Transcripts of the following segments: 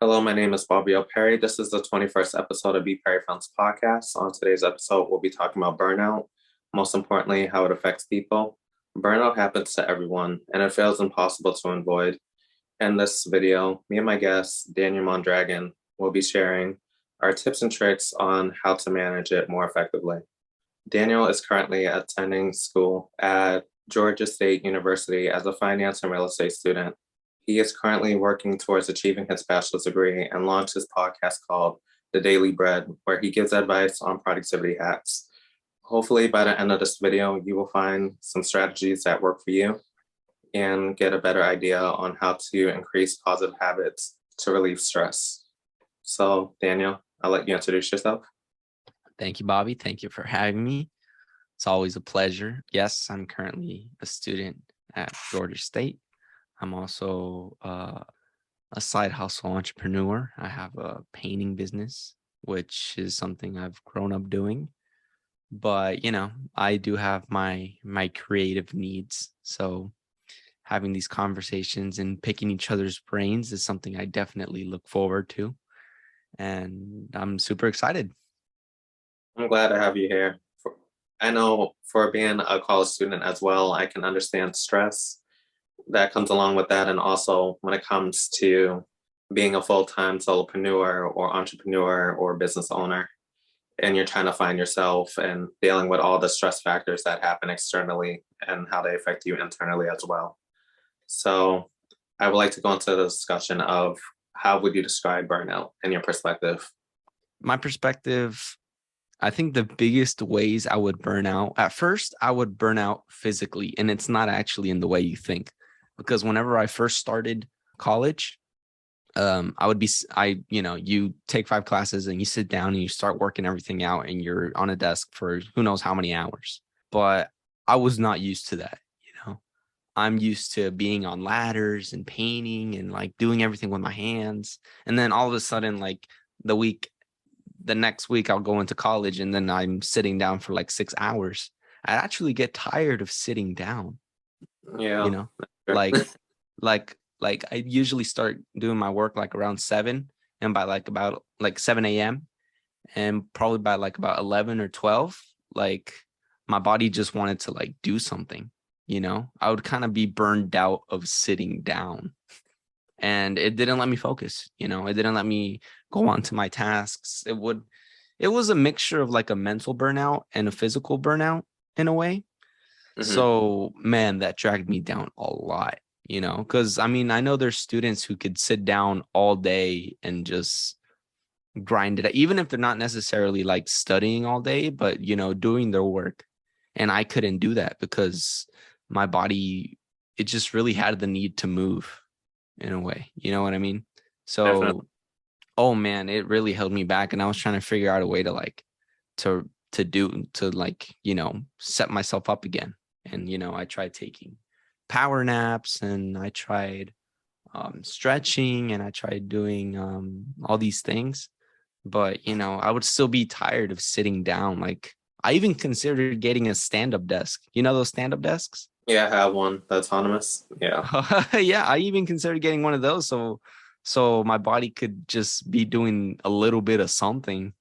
Hello, my name is Bobby Perry. This is the 21st episode of BPerryFilms Podcast. On today's episode, we'll be talking about burnout, most importantly, how it affects people. Burnout happens to everyone, and it feels impossible to avoid. In this video, me and my guest, Daniel Mondragon, will be sharing our tips and tricks on how to manage it more effectively. Daniel is currently attending school at Georgia State University as a finance and real estate student. He is currently working towards achieving his bachelor's degree and launched his podcast called The Daily Bread, where he gives advice on productivity hacks. Hopefully, by the end of this video, you will find some strategies that work for you and get a better idea on how to increase positive habits to relieve stress. So, Daniel, I'll let you introduce yourself. Thank you, Bobby. Thank you for having me. It's always a pleasure. Yes, I'm currently a student at Georgia State. I'm also a side hustle entrepreneur. I have a painting business, which is something I've grown up doing. But, I do have my creative needs. So having these conversations and picking each other's brains is something I definitely look forward to. And I'm super excited. I'm glad to have you here. I know for being a college student as well, I can understand stress that comes along with that. And also when it comes to being a full-time solopreneur or entrepreneur or business owner, and you're trying to find yourself and dealing with all the stress factors that happen externally and how they affect you internally as well. So I would like to go into the discussion of how would you describe burnout in your perspective? My perspective, I think the biggest ways I would burn out, at first, I would burn out physically, and it's not actually in the way you think. Because whenever I first started college, you take 5 classes and you sit down and you start working everything out and you're on a desk for who knows how many hours. But I was not used to that. I'm used to being on ladders and painting and like doing everything with my hands. And then all of a sudden, like the next week I'll go into college and then I'm sitting down for like 6 hours. I actually get tired of sitting down. Yeah. Like I usually start doing my work like around 7, and by like about like 7 a.m. and probably by like about 11 or 12, like my body just wanted to like do something. I would kind of be burned out of sitting down, and it didn't let me focus. It didn't let me go on to my tasks. It was a mixture of like a mental burnout and a physical burnout in a way. Mm-hmm. So, man, that dragged me down a lot, because I know there's students who could sit down all day and just grind it, even if they're not necessarily like studying all day, but, doing their work. And I couldn't do that because my body, it just really had the need to move in a way. You know what I mean? So, definitely. Oh, man, it really held me back. And I was trying to figure out a way to set myself up again. And, I tried taking power naps and I tried stretching and I tried doing all these things. But, I would still be tired of sitting down. Like I even considered getting a stand-up desk. Those stand-up desks? Yeah, I have one. The autonomous. Yeah. Yeah, I even considered getting one of those. So my body could just be doing a little bit of something.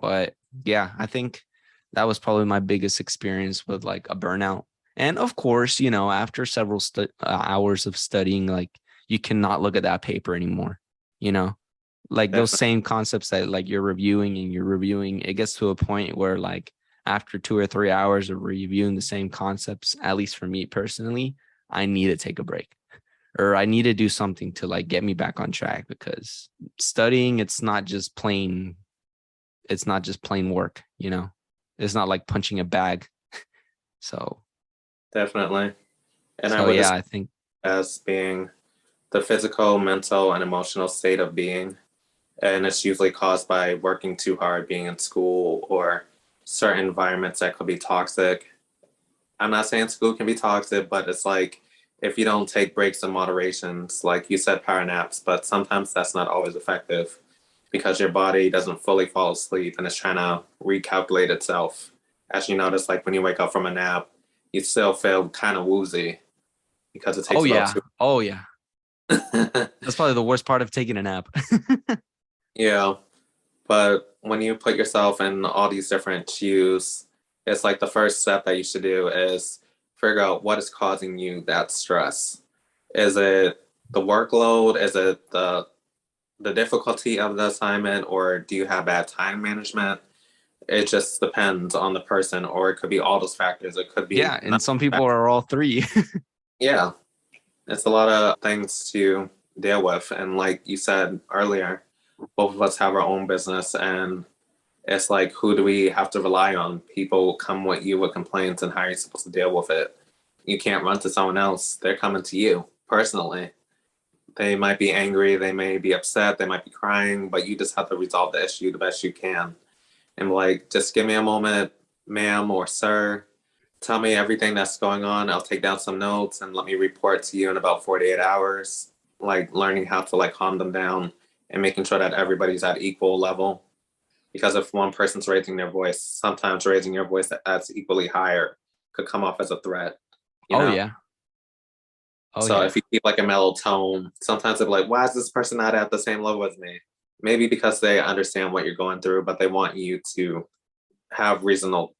But yeah, I think that was probably my biggest experience with like a burnout. And of course, after several hours of studying, like you cannot look at that paper anymore, like Definitely. Those same concepts that like you're reviewing, it gets to a point where like after 2 or 3 hours of reviewing the same concepts, at least for me personally, I need to take a break or I need to do something to like get me back on track, because studying, it's not just plain work, it's not like punching a bag. So definitely. And so, I think as being the physical, mental, and emotional state of being. And it's usually caused by working too hard, being in school, or certain environments that could be toxic. I'm not saying school can be toxic, but it's like if you don't take breaks and moderations, like you said, power naps, but sometimes that's not always effective because your body doesn't fully fall asleep and it's trying to recalculate itself. As you notice, like when you wake up from a nap, you still feel kind of woozy because it takes Oh yeah. That's probably the worst part of taking a nap. Yeah. But when you put yourself in all these different shoes, it's like the first step that you should do is figure out what is causing you that stress. Is it the workload? Is it the difficulty of the assignment, or do you have bad time management? It just depends on the person, or it could be all those factors. It could be Yeah, and some people are all three. yeah. It's a lot of things to deal with, and like you said earlier, both of us have our own business, and it's like, who do we have to rely on? People come with you with complaints, and how are you supposed to deal with it? You can't run to someone else. They're coming to you personally. They might be angry, they may be upset, they might be crying, but you just have to resolve the issue the best you can. And like, just give me a moment, ma'am or sir. Tell me everything that's going on. I'll take down some notes and let me report to you in about 48 hours. Like learning how to like calm them down and making sure that everybody's at equal level. Because if one person's raising their voice, sometimes raising your voice that's equally higher could come off as a threat, you Oh know? yeah. Oh So yeah. if you keep like a mellow tone, sometimes they'll be like, why is this person not at the same level as me? Maybe because they understand what you're going through, but they want you to have reasonable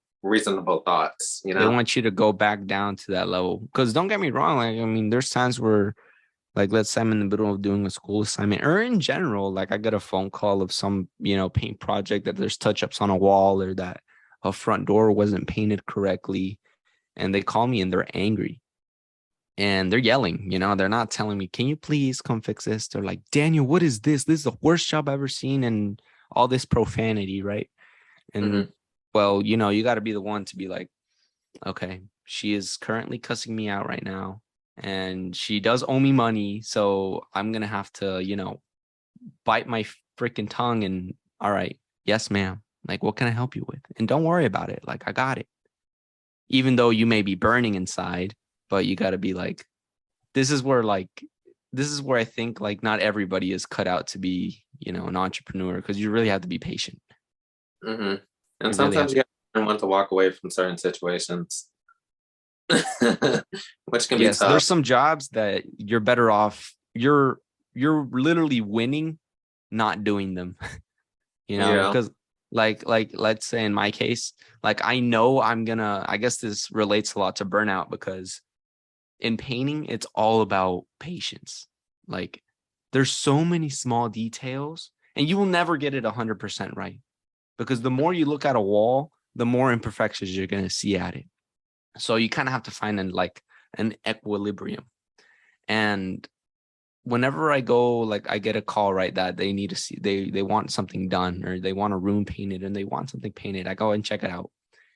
thoughts, you They know? want you to go back down to that level. Because don't get me wrong, like I mean, there's times where, like, let's say I'm in the middle of doing a school assignment, or in general, like I get a phone call of some, paint project that there's touch-ups on a wall, or that a front door wasn't painted correctly, and they call me and they're angry. And they're yelling, they're not telling me, can you please come fix this? They're like, Daniel, what is this? This is the worst job I've ever seen, and all this profanity, right? And Hmm. well, you got to be the one to be like, okay, she is currently cussing me out right now, and she does owe me money. So I'm going to have to, bite my freaking tongue and, all right, yes, ma'am. Like, what can I help you with? And don't worry about it. Like, I got it. Even though you may be burning inside, but you got to be like, this is where I think like not everybody is cut out to be, an entrepreneur, because you really have to be patient. Hmm. And You really have sometimes to. you have to want to walk away from certain situations, which can be Yes, tough. there's some jobs that you're better off. You're literally winning not doing them, Yeah. because like let's say in my case, like I know I guess this relates a lot to burnout, because in painting, it's all about patience. Like there's so many small details, and you will never get it 100% right, because the more you look at a wall, the more imperfections you're going to see at it. So you kind of have to find an equilibrium. And whenever I go, like I get a call, right, that they need to see, they want something done, or they want a room painted and they want something painted, I go and check it out.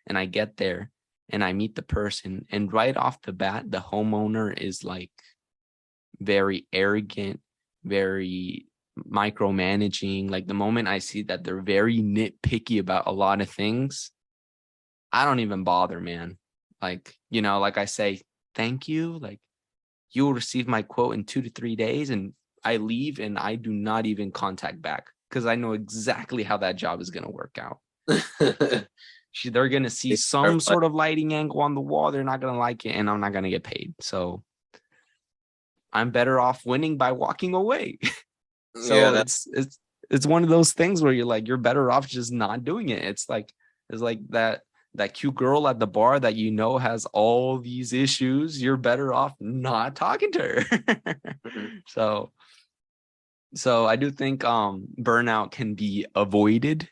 And I get there and I meet the person, and right off the bat, the homeowner is like very arrogant, very micromanaging. Like the moment I see that they're very nitpicky about a lot of things, I don't even bother, man. Like, like I say, thank you. Like, you will receive my quote in 2 to 3 days, and I leave and I do not even contact back, because I know exactly how that job is going to work out. They're going to see some sort of lighting angle on the wall. They're not going to like it, and I'm not going to get paid. So I'm better off winning by walking away. Yeah, So it's one of those things where you're better off just not doing it. It's like that cute girl at the bar that has all these issues. You're better off not talking to her. mhm. so so I do think burnout can be avoided,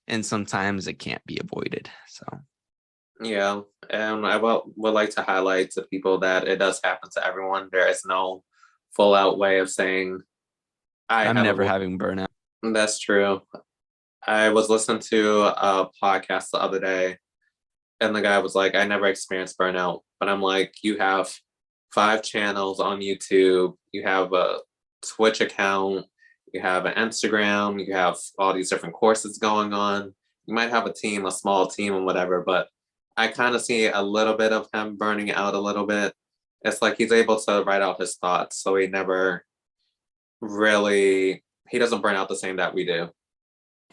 and sometimes it can't be avoided. So Yeah. And I would like to highlight to people that it does happen to everyone. There is no full out way of saying I I'm have never avoided. having burnout. That's true. I was listening to a podcast the other day, and the guy was like, I never experienced burnout. But I'm like, you have 5 channels on YouTube, you have a Twitch account, you have an Instagram, you have all these different courses going on. You might have a team, a small team, and whatever, but I kind of see a little bit of him burning out a little bit. It's like he's able to write out his thoughts, so he doesn't burn out the same that we do.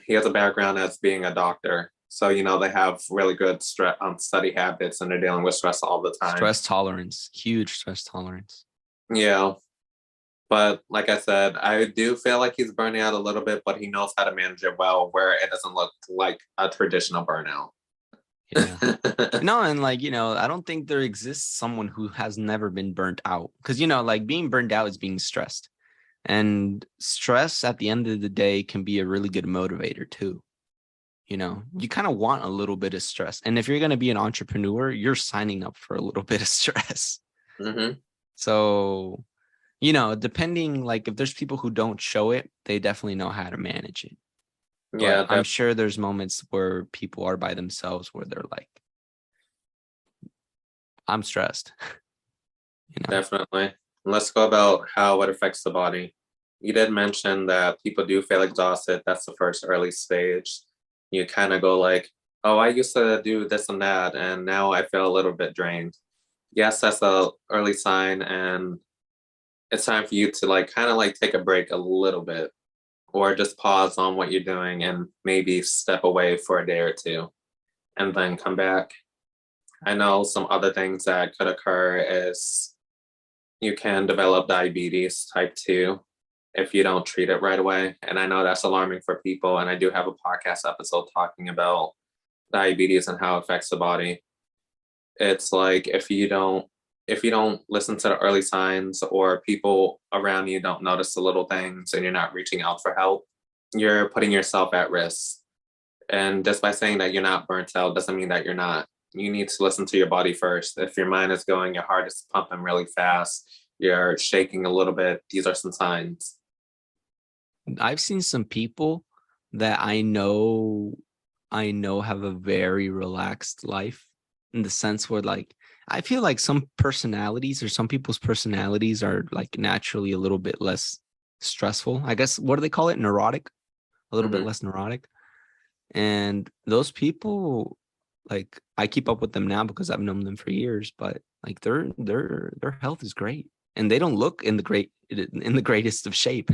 He has a background as being a doctor. So, they have really good study habits, and they're dealing with stress all the time. Stress tolerance, huge stress tolerance. Yeah. But like I said, I do feel like he's burning out a little bit, but he knows how to manage it well, where it doesn't look like a traditional burnout. Yeah. No, and like, I don't think there exists someone who has never been burnt out. Because, like being burned out is being stressed. And stress at the end of the day can be a really good motivator too. You kind of want a little bit of stress. And if you're going to be an entrepreneur, you're signing up for a little bit of stress. Mm-hmm. So, depending, like if there's people who don't show it, they definitely know how to manage it. Yeah, But I'm sure there's moments where people are by themselves where they're like, I'm stressed. definitely. Let's go about how it affects the body. You did mention that people do feel exhausted. That's the first early stage. You kind of go like, oh, I used to do this and that, and now I feel a little bit drained. Yes, that's the early sign, and it's time for you to like kind of like take a break a little bit or just pause on what you're doing and maybe step away for a day or two and then come back. I know some other things that could occur is you can develop diabetes type 2 if you don't treat it right away. And I know that's alarming for people. And I do have a podcast episode talking about diabetes and how it affects the body. It's like if you don't listen to the early signs or people around you don't notice the little things and you're not reaching out for help, you're putting yourself at risk. And just by saying that you're not burnt out doesn't mean that you're not. You need to listen to your body first. If your mind is going, your heart is pumping really fast, you're shaking a little bit, these are some signs. I've seen some people that I know have a very relaxed life in the sense where like I feel like some personalities or some people's personalities are like naturally a little bit less stressful. I guess what do they call it? Neurotic, a little bit Hmm. less neurotic. And those people, like I keep up with them now because I've known them for years, but like their health is great and they don't look in the greatest of shape.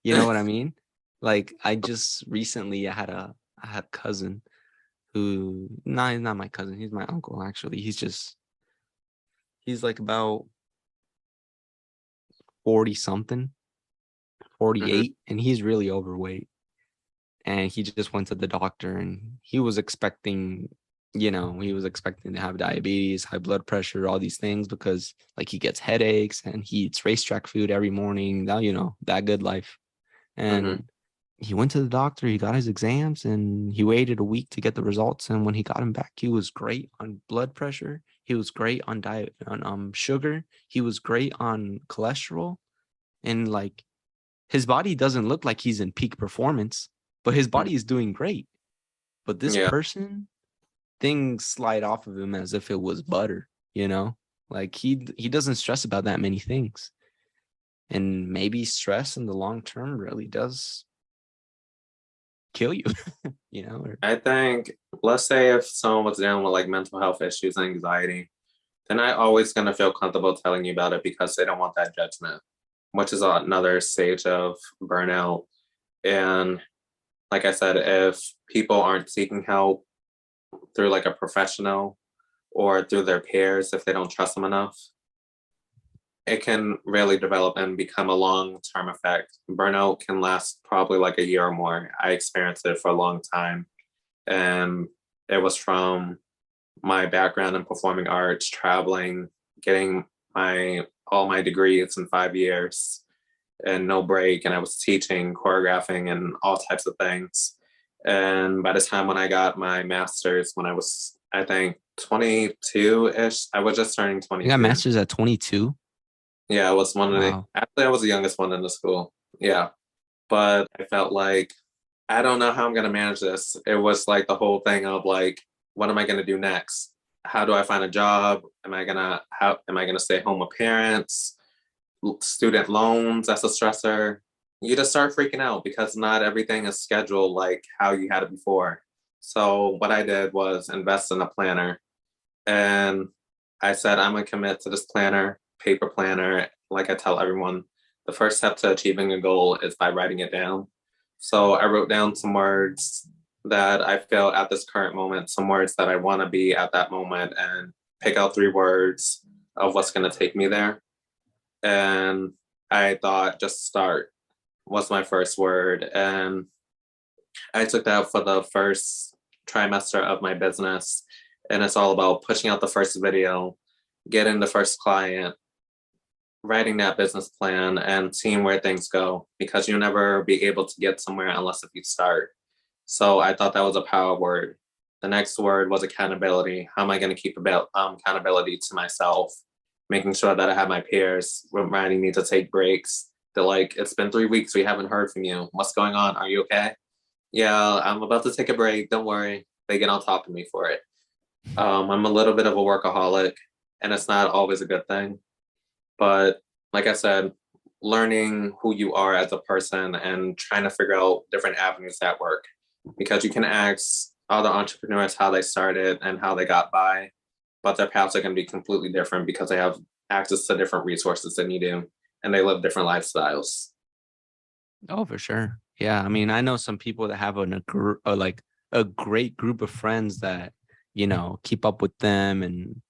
You know what I mean? Like I just recently I had a cousin who, no, he's not my cousin, he's my uncle actually. He's like about 40 something, Hmm. 48, and he's really overweight. And he just went to the doctor and he was expecting to have diabetes, high blood pressure, all these things because like he gets headaches and he eats racetrack food every morning, that good life. Hmm. And he went to the doctor, he got his exams, and he waited a week to get the results. And when he got him back, he was great on blood pressure. He was great on diet, on sugar. He was great on cholesterol. And like his body doesn't look like he's in peak performance, but his body is doing great. But this Yeah, person, things slide off of him as if it was butter, you know? Like he doesn't stress about that many things. And maybe stress in the long term really does kill you, or I think, let's say if someone was dealing with like mental health issues and anxiety, then I always gonna feel comfortable telling you about it because they don't want that judgment, which is another stage of burnout. And like I said, if people aren't seeking help through like a professional or through their peers, if they don't trust them enough, it can really develop and become a long-term effect. Burnout can last probably like a year or more. I experienced it for a long time, and it was from my background in performing arts, traveling, getting my all my degrees in 5 years and no break. And I was teaching, choreographing, and all types of things. And by the time when I got my master's, when I was, I think, 22 ish, I was just turning you got 22. masters at 22. Yeah, I was one of the, Wow. actually, I was the youngest one in the school. Yeah. But I felt like, I don't know how I'm going to manage this. It was like the whole thing of like, what am I going to do next? How do I find a job? How am I going to stay home with parents? Student loans, that's a stressor. You just start freaking out because not everything is scheduled like how you had it before. So what I did was invest in a planner, and I said I'm gonna commit to this planner, paper planner. Like I tell everyone, the first step to achieving a goal is by writing it down. So I wrote down some words that I feel at this current moment, some words that I want to be at that moment, and pick out 3 words of what's going to take me there. And I thought just start was my first word. And I took that for the first trimester of my business. And it's all about pushing out the first video, getting the first client, writing that business plan, and seeing where things go, because you'll never be able to get somewhere unless if you start. So I thought that was a power word. The next word was accountability. How am I going to keep about accountability to myself, making sure that I have my peers reminding me to take breaks. They're like, it's been 3 weeks. We haven't heard from you. What's going on? Are you okay? Yeah, I'm about to take a break. Don't worry. They get on top of me for it. I'm a little bit of a workaholic, and it's not always a good thing. But like I said, learning who you are as a person and trying to figure out different avenues that work, because you can ask other entrepreneurs how they started and how they got by, but their paths are going to be completely different because they have access to different resources than you do, and they live different lifestyles. Oh, for sure. Yeah, I mean, I know some people that have like a great group of friends that keep up with them and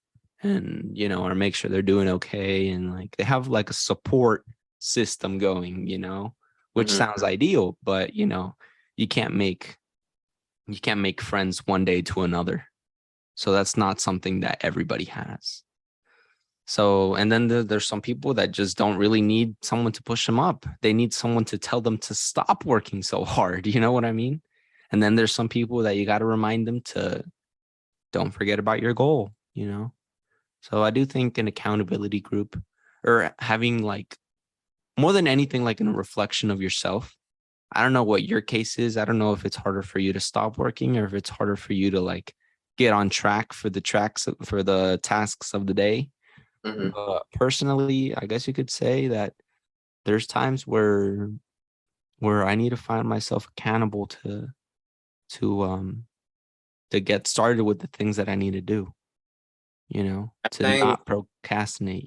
or make sure they're doing okay, and like they have like a support system going, which Mm-hmm. sounds ideal, but you can't make friends one day to another. So that's not something that everybody has. So, and then there's some people that just don't really need someone to push them up. They need someone to tell them to stop working so hard. You know what I mean? And then there's some people that you got to remind them to don't forget about your goal. So I do think an accountability group, or having like more than anything, like in a reflection of yourself. I don't know what your case is. I don't know if it's harder for you to stop working or if it's harder for you to like get on track for the tasks of the day. Mm-hmm. But personally, I guess you could say that there's times where I need to find myself accountable to um to get started with the things that I need to do, I to think not procrastinate.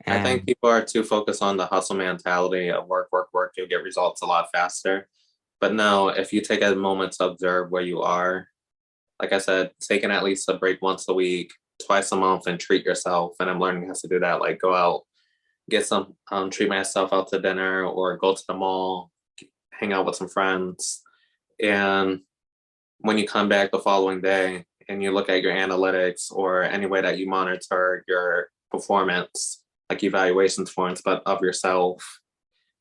I think And people are too focused on the hustle mentality of work, work, work. You'll get results a lot faster. But no, if you take a moment to observe where you are, like I said, taking at least a break once a week, twice a month, and treat yourself. And I'm learning how to do that. Like go out, get some, treat myself out to dinner, or go to the mall, hang out with some friends. And when you come back the following day and you look at your analytics or any way that you monitor your performance, like evaluations forms, but of yourself,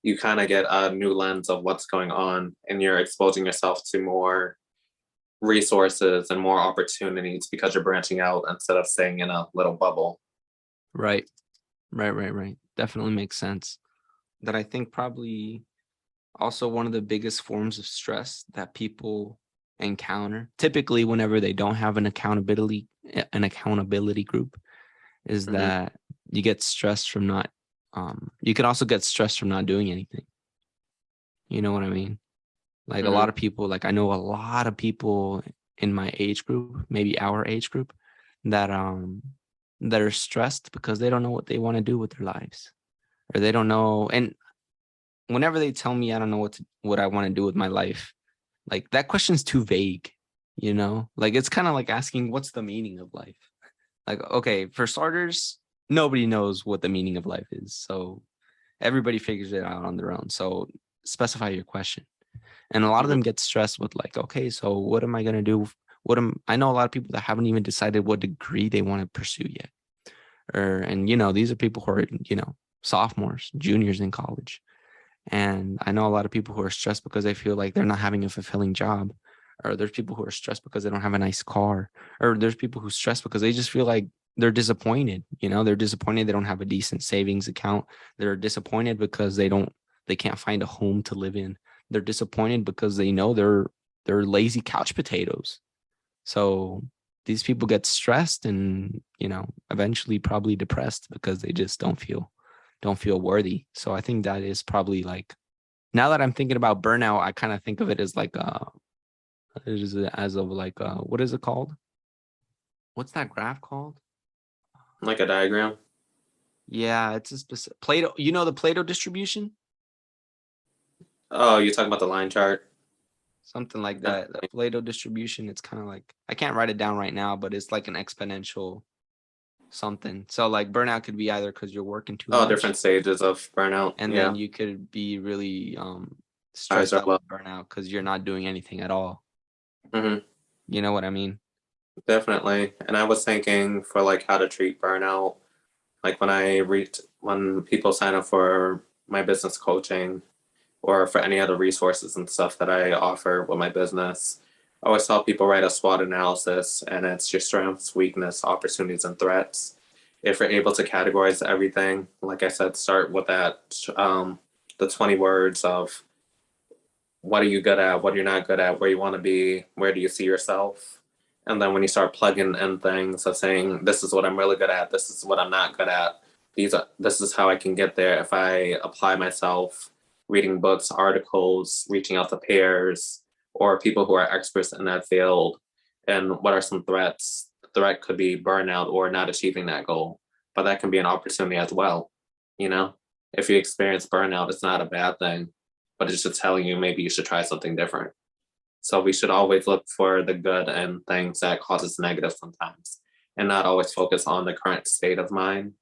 you kind of get a new lens of what's going on, and you're exposing yourself to more resources and more opportunities because you're branching out instead of staying in a little bubble. right, right. Definitely makes sense. That I think probably also one of the biggest forms of stress that people encounter, typically whenever they don't have an accountability group, is Mm-hmm. that you get stressed from not you can also get stressed from not doing anything. You know what I mean? Like a Mm-hmm. lot of people, like I know a lot of people in my age group, maybe our age group, that that are stressed because they don't know what they want to do with their lives, or they don't know. And whenever they tell me I don't know what I want to do with my life, like that question's too vague. Like it's kind of like asking what's the meaning of life. Like, okay, for starters, nobody knows what the meaning of life is. So everybody figures it out on their own. So specify your question. And a lot of Mm-hmm. them get stressed with like, okay, so what am I going to do? I know a lot of people that haven't even decided what degree they want to pursue yet. And these are people who are, sophomores, juniors in college. And I know a lot of people who are stressed because they feel like they're not having a fulfilling job. Or there's people who are stressed because they don't have a nice car. Or there's people who stress because they just feel like they're disappointed. They're disappointed they don't have a decent savings account. They're disappointed because they can't find a home to live in. They're disappointed because they know they're lazy couch potatoes. So these people get stressed and, eventually probably depressed because they just don't feel worthy. So I think that is probably like, now that I'm thinking about burnout, I kind of think of it as like what is it called? What's that graph called? Like a diagram. Yeah, it's a specific Plato. You know the Plato distribution? Oh, you're talking about the line chart? Something like Uh, that. The Plato distribution, it's kind of like, I can't write it down right now, but it's like an exponential something. So like burnout could be either because you're working too Oh, much, different stages of burnout. and Yeah. then you could be really Highs stressed are out low. with burnout because you're not doing anything at all. Hmm. You know what I mean? Definitely. And I was thinking for like how to treat burnout, like when people sign up for my business coaching or for any other resources and stuff that I offer with my business, I always tell people write a SWOT analysis, and it's your strengths, weakness, opportunities, and threats. If you're able to categorize everything, like I said, start with the 20 words of what are you good at, what you're not good at, where you want to be, where do you see yourself. And then when you start plugging in things of saying, this is what I'm really good at, this is what I'm not good at, this is how I can get there if I apply myself, reading books, articles, reaching out to peers or people who are experts in that field. And what are some threats? The threat could be burnout or not achieving that goal, but that can be an opportunity as well. You know, if you experience burnout, it's not a bad thing, but it's just telling you maybe you should try something different. So we should always look for the good and things that causes negative sometimes, and not always focus on the current state of mind,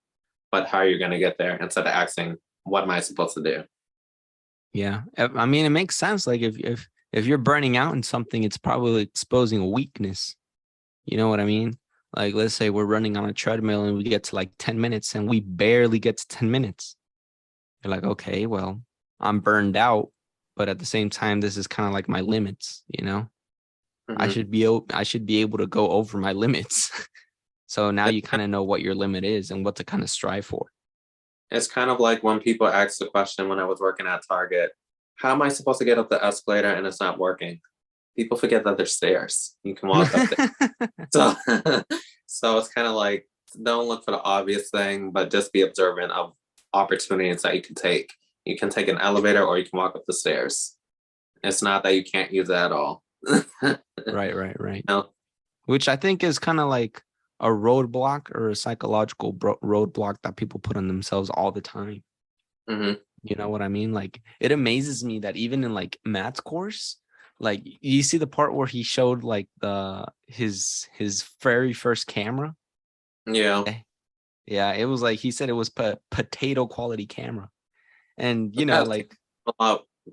but how you're going to get there instead of asking, what am I supposed to do? Yeah. I mean, it makes sense. Like if you're burning out in something, it's probably exposing a weakness. You know what I mean? Like, let's say we're running on a treadmill and we get to like 10 minutes and we barely get to 10 minutes. You're like, okay, well, I'm burned out, but at the same time, this is kind of like my limits, you know? I Mm-hmm. should be able to go over my limits. So now you kind of know what your limit is and what to kind of strive for. It's kind of like when people ask the question when I was working at Target, how am I supposed to get up the escalator and it's not working? People forget that there's stairs. You can walk up there. So, so it's kind of like, don't look for the obvious thing, but just be observant of opportunities that you can take. You can take an elevator or you can walk up the stairs. It's not that you can't use it at all. Right. No. Which I think is kind of like a roadblock or a psychological roadblock that people put on themselves all the time. Mm-hmm. You know what I mean? Like, it amazes me that even in like Matt's course, like you see the part where he showed like his very first camera. Yeah. Yeah, it was like he said it was potato quality camera. And you know, That like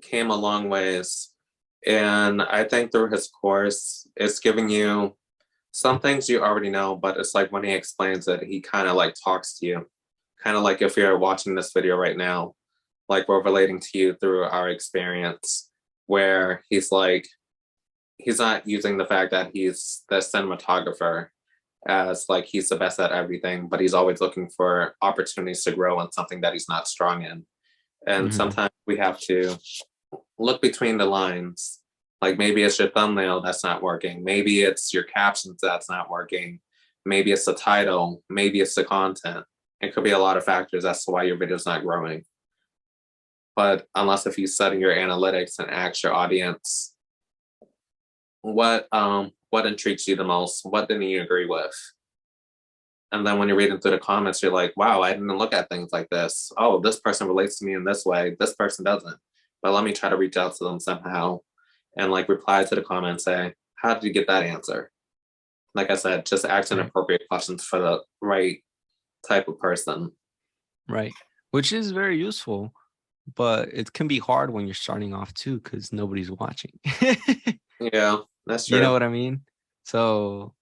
came a long ways. And I think through his course, it's giving you some things you already know, but it's like when he explains it, he kind of like talks to you. Kind of like if you're watching this video right now, like we're relating to you through our experience, where he's like, he's not using the fact that he's the cinematographer as like he's the best at everything, but he's always looking for opportunities to grow in something that he's not strong in. And mhm, sometimes we have to look between the lines. Like maybe it's your thumbnail that's not working. Maybe it's your captions that's not working. Maybe it's the title. Maybe it's the content. It could be a lot of factors as to why your video is not growing. But unless if you study your analytics and ask your audience, what intrigues you the most? What didn't you agree with? And then when you're reading through the comments, you're like, wow, I didn't look at things like this. Oh, this person relates to me in this way. This person doesn't. But let me try to reach out to them somehow and like reply to the comment and say, how did you get that answer? Like I said, just asking right, appropriate questions for the right type of person. right. Which is very useful, but it can be hard when you're starting off too, because nobody's watching. Yeah, that's You know true. what I mean? So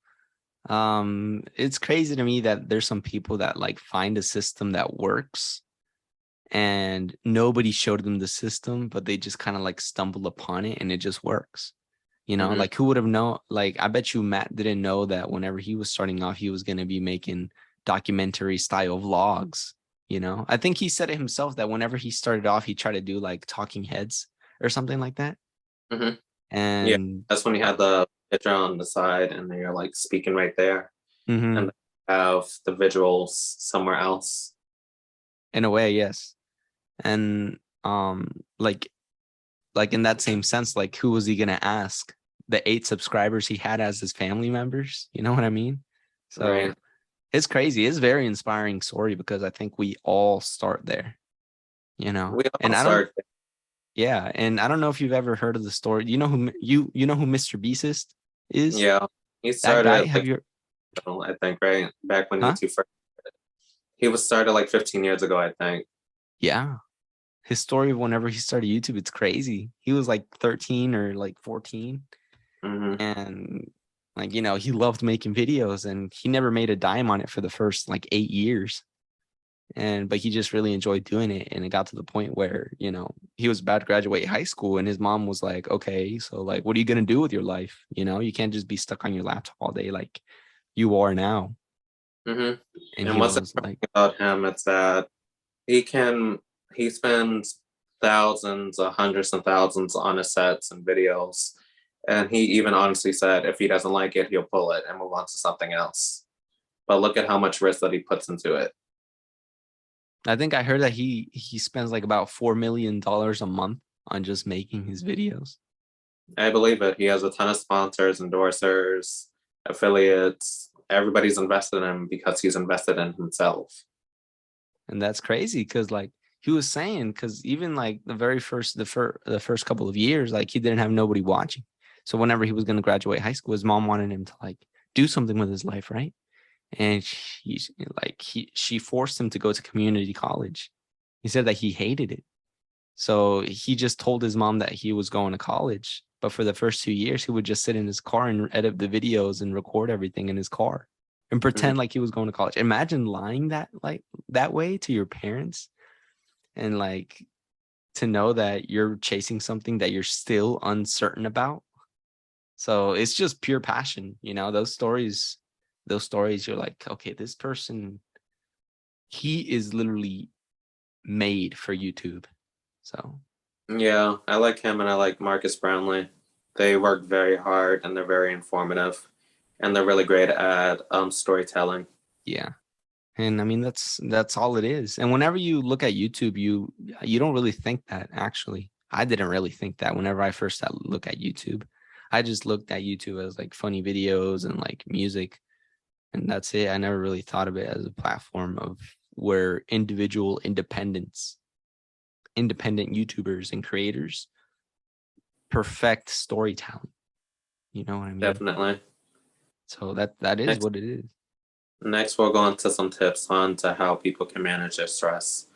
it's crazy to me that there's some people that like find a system that works and nobody showed them the system, but they just kind of like stumble upon it and it just works. You know, Hmm. like who would have known? Like, I bet you Matt didn't know that whenever he was starting off, he was going to be making documentary style vlogs. You know, I think he said it himself that whenever he started off, he tried to do like talking heads or something like that. Hmm. Yeah, And that's when you had the picture on the side and you're like speaking right there, and mhm, then you have the visuals somewhere else. in a way, yes. And like in that same sense, like who was he going to ask? The 8 subscribers he had as his family members. You know what I mean? So Right. it's crazy. It's a very inspiring story because I think we all start there, you know. We And all I don't, start. yeah, and I don't know if you've ever heard of the story. You know who you know who Mr. Beast is? Yeah, he That started guy, at have like you I think right back when huh? YouTube first He was started like 15 years ago, I think. Yeah. His story of whenever he started YouTube, it's crazy. He was like 13 or like 14. Hmm. And like, he loved making videos, and he never made a dime on it for the first like 8 years. But he just really enjoyed doing it. And it got to the point where, he was about to graduate high school, and his mom was like, okay, so like, what are you going to do with your life? You can't just be stuck on your laptop all day like you are now. Hmm. And And he what's was interesting like, about him is that he spends thousands or hundreds and thousands on his sets and videos. And he even honestly said if he doesn't like it, he'll pull it and move on to something else. But look at how much risk that he puts into it. I think I heard that he spends like about $4 million a month on just making his videos. I believe it. He has a ton of sponsors, endorsers, affiliates. Everybody's invested in him because he's invested in himself. And that's crazy because like he was saying, because even like the first couple of years, like he didn't have nobody watching. So whenever he was going to graduate high school, his mom wanted him to like do something with his life, right? And she forced him to go to community college. He said that he hated it. So he just told his mom that he was going to college. But for the first 2 years, he would just sit in his car and edit the videos and record everything in his car and Mhm. pretend like he was going to college. Imagine lying that way to your parents, and like to know that you're chasing something that you're still uncertain about. So it's just pure passion, those stories, you're like, okay, this person, he is literally made for YouTube. So Yeah, I like him and I like Marcus Brownlee. They work very hard and they're very informative and they're really great at storytelling. yeah. And I mean, that's all it is. And whenever you look at YouTube, you don't really think that. Actually, I didn't really think that whenever I first look at YouTube. I just looked at YouTube as like funny videos and like music, and that's it. I never really thought of it as a platform of where independent YouTubers and creators perfect storytelling. You know what I mean? Definitely. So that is Next, what it is. next we'll go into some tips on to how people can manage their stress.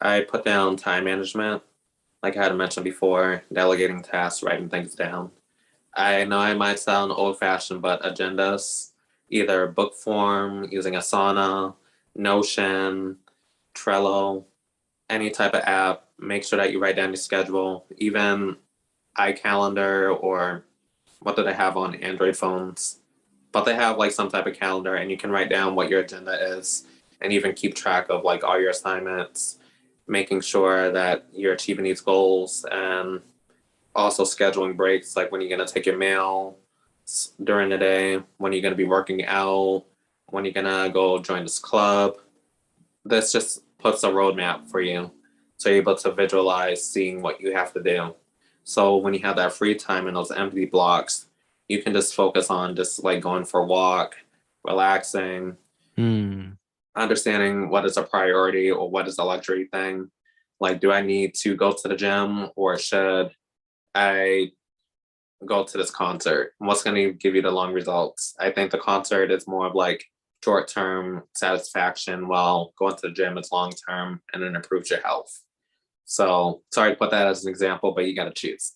I put down time management, like I had mentioned before, delegating tasks, writing things down. I know I might sound old fashioned, but agendas, either book form, using Asana, Notion, Trello, any type of app, make sure that you write down your schedule, even iCalendar or what do they have on Android phones? But they have like some type of calendar and you can write down what your agenda is and even keep track of like all your assignments, making sure that you're achieving these goals and also scheduling breaks like when you're going to take your meal during the day, when you're going to be working out, when you're going to go join this club. This just puts a roadmap for you so you're able to visualize seeing what you have to do. So when you have that free time and those empty blocks, you can just focus on just like going for a walk, relaxing, Hmm. understanding what is a priority or what is a luxury thing. Like, do I need to go to the gym or should I go to this concert? What's going to give you the long results? I think the concert is more of like short term satisfaction, while going to the gym is long term and it improves your health. So sorry to put that as an example, but you got to choose.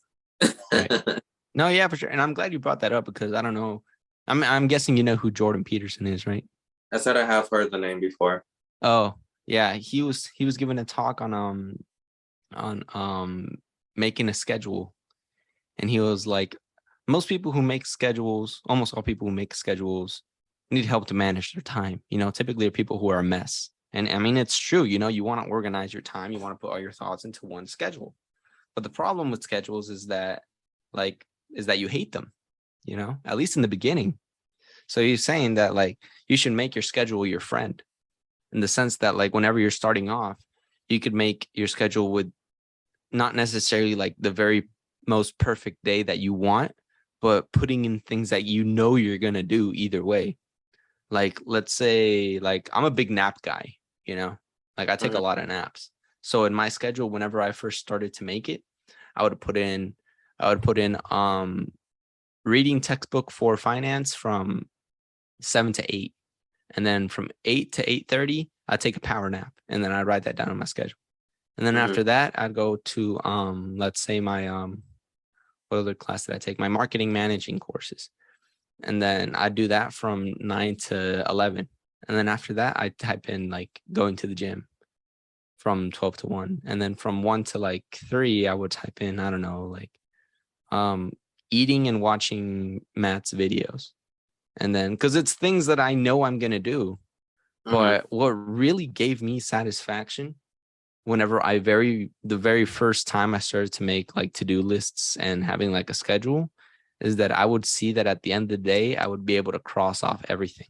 Right. No, yeah, for sure. And I'm glad you brought that up because I don't know. I'm guessing you know who Jordan Peterson is, right? I said I have heard the name before. Oh, yeah. He was giving a talk on making a schedule. And he was like, most people who make schedules, almost all people who make schedules need help to manage their time. Typically are people who are a mess. And I mean, it's true, you want to organize your time, you want to put all your thoughts into one schedule. But the problem with schedules is that you hate them, at least in the beginning. So you're saying that like you should make your schedule your friend, in the sense that like whenever you're starting off, you could make your schedule with not necessarily like the very most perfect day that you want, but putting in things that you're going to do either way. Like, let's say, like, I'm a big nap guy, like I take a Mhm. lot of naps. So in my schedule, whenever I first started to make it, I would put in, reading textbook for finance from 7 to 8. And then from 8 to 8:30, I'd take a power nap, and then I'd write that down on my schedule. And then after that, I'd go to let's say my what other class did I take? My marketing managing courses. And then I'd do that from 9 to 11. And then after that, I type in like going to the gym from 12 to 1. And then from 1 to like 3, I would type in, I don't know, like eating and watching Matt's videos. And then because it's things that I know I'm going to do. But what really gave me satisfaction whenever the very first time I started to make like to-do lists and having like a schedule is that I would see that at the end of the day, I would be able to cross off everything.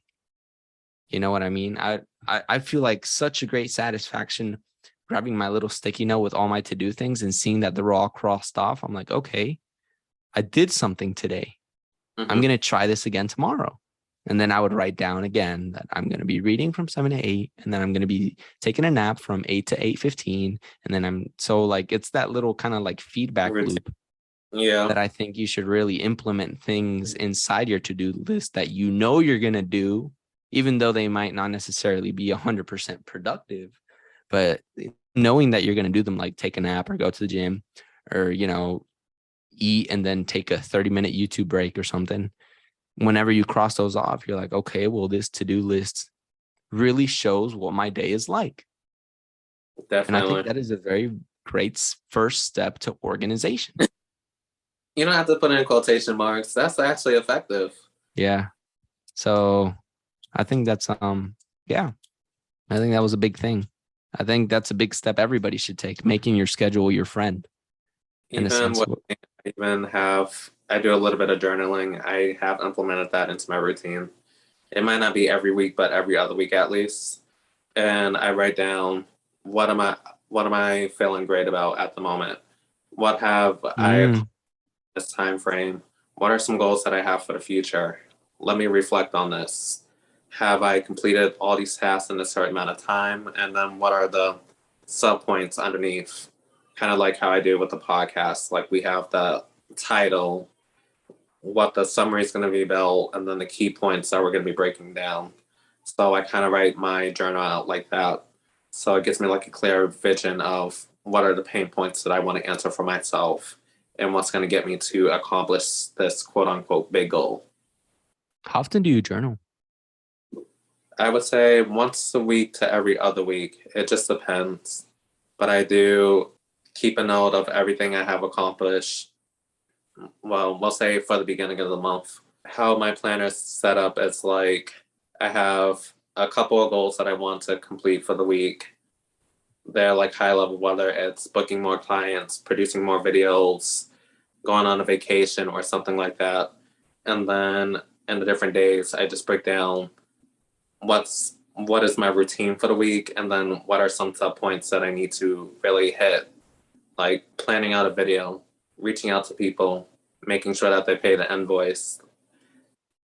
You know what I mean? I feel like such a great satisfaction grabbing my little sticky note with all my to-do things and seeing that they're all crossed off. I'm like, okay, I did something today. I'm going to try this again tomorrow. And then I would write down again that I'm going to be reading from 7 to 8. And then I'm going to be taking a nap from 8 to 8:15. And then it's that little kind of like feedback loop. Yeah. That I think you should really implement things inside your to-do list that you know you're going to do, even though they might not necessarily be 100% productive. But knowing that you're going to do them, like take a nap or go to the gym or, eat and then take a 30-minute YouTube break or something. Whenever you cross those off, you're like, okay, well, this to-do list really shows what my day is like. Definitely. And I think that is a very great first step to organization. You don't have to put in quotation marks. That's actually effective. Yeah. So I think that's, I think that was a big thing. I think that's a big step everybody should take, making your schedule your friend. I do a little bit of journaling. I have implemented that into my routine. It might not be every week, but every other week at least. And I write down what am I feeling great about at the moment? What have I this time frame? What are some goals that I have for the future? Let me reflect on this. Have I completed all these tasks in a certain amount of time? And then what are the sub points underneath? Kind of like how I do with the podcast. Like we have the title, what the summary is going to be about, and then the key points that we're going to be breaking down. So I kind of write my journal out like that. So it gives me like a clear vision of what are the pain points that I want to answer for myself and what's going to get me to accomplish this quote unquote big goal. How often do you journal? I would say once a week to every other week. It just depends. But I do keep a note of everything I have accomplished. Well, we'll say for the beginning of the month. How my planner is set up is like I have a couple of goals that I want to complete for the week. They're like high level, whether it's booking more clients, producing more videos, going on a vacation or something like that. And then in the different days, I just break down what is my routine for the week, and then what are some sub points that I need to really hit, like planning out a video, reaching out to people, making sure that they pay the invoice,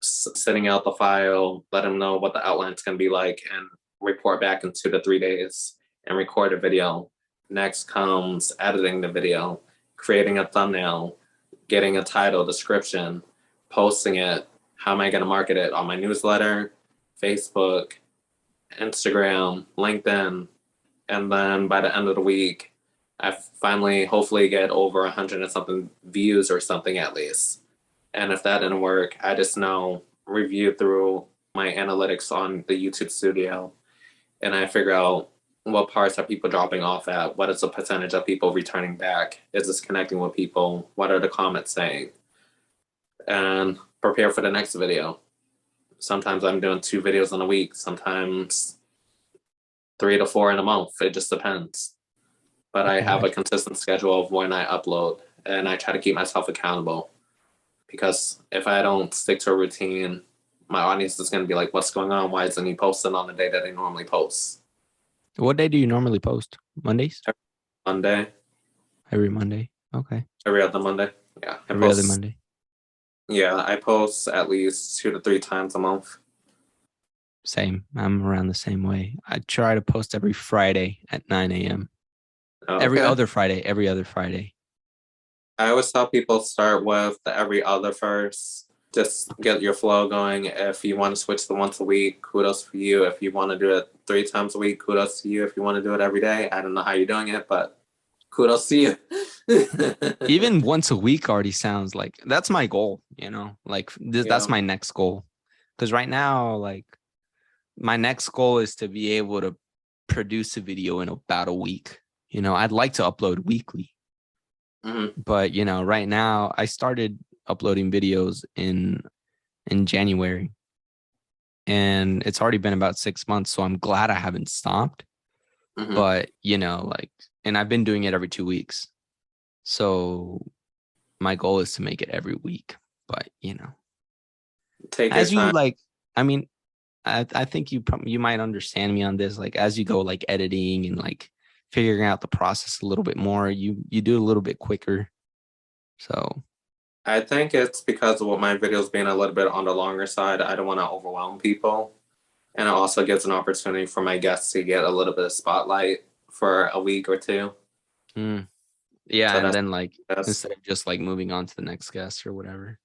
sitting out the file, let them know what the outline's going to be like, and report back in 2 to 3 days and record a video. Next comes editing the video, creating a thumbnail, getting a title, description, posting it. How am I going to market it on my newsletter, Facebook, Instagram, LinkedIn? And then by the end of the week, I finally hopefully get over 100 and something views or something at least. And if that didn't work, I just now review through my analytics on the YouTube studio, and I figure out what parts are people dropping off at, what is the percentage of people returning back, is this connecting with people, what are the comments saying, and prepare for the next video. Sometimes I'm doing 2 videos in a week, sometimes 3 to 4 in a month. It just depends. But I have a consistent schedule of when I upload, and I try to keep myself accountable. Because if I don't stick to a routine, my audience is going to be like, what's going on? Why isn't he posting on the day that he normally posts? What day do you normally post? Mondays? Monday. Every Monday. Okay. Every other Monday. Yeah. Every other Monday. Yeah, I post at least 2 to 3 times a month. Same. I'm around the same way. I try to post every Friday at 9 a.m. Okay. Every other Friday. I always tell people start with the every other first. Just get your flow going. If you want to switch to once a week, kudos for you. If you want to do it 3 times a week. Kudos to you if you want to do it every day. I don't know how you're doing it, but kudos to you. Even once a week already sounds like that's my goal, like that's my next goal. Because right now, like my next goal is to be able to produce a video in about a week. I'd like to upload weekly. But, right now I started uploading videos in January. And it's already been about 6 months. So I'm glad I haven't stopped. But, and I've been doing it every 2 weeks. So my goal is to make it every week. But, take as your you time. like, I mean, I think you might understand me on this. Like, as you go, like editing and like figuring out the process a little bit more, you do it a little bit quicker. So I think it's because of what my videos being a little bit on the longer side. I don't want to overwhelm people. And it also gives an opportunity for my guests to get a little bit of spotlight for a week or two. Yeah, So and then like instead of just like moving on to the next guest or whatever.